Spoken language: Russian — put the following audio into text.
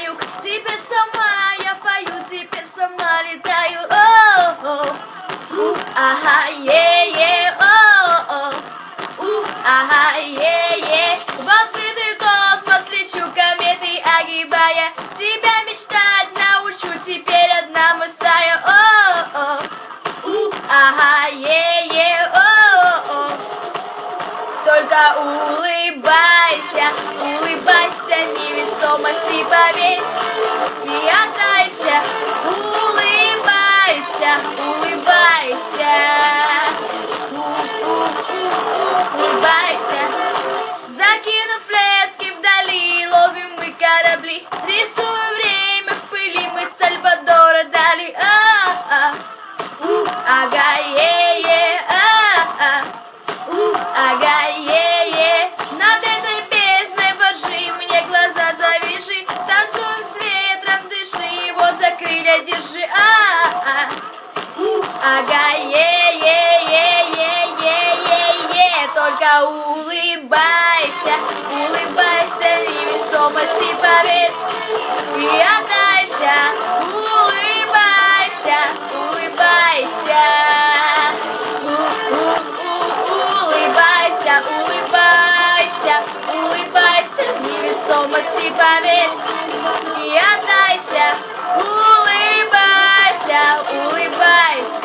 каюк. Теперь сама я пою, теперь сама летаю. О-о-о. Ага, е-е, о-о. Ага, е-е. В открытый космос лечу, кометы огибая. Тебя мечтать научу, теперь одна мы стая. О-о. Ага, е-е, о-о. Только улыбайся, улыбайся, невесомости поверь. И отдайся, улыбайся, улыбайся. Улыбайся. Закинув лески вдали, ловим мы корабли. Рисуем время в пыли, мы с Сальвадора дали. Ага, е-е, ага, е-е. Над этой бездной боржи, мне глаза завяжи. Танцуем с ветром, дыши, его за крылья держи. Ага, е-е-е-е-е-е-е. Только улыбайся, улыбайся, невесомости поверь. И отдайся, улыбайся, улыбайся. Улыбайся, улыбайся, улыбайся, невесомости поверь. И отдайся, улыбайся, улыбайся.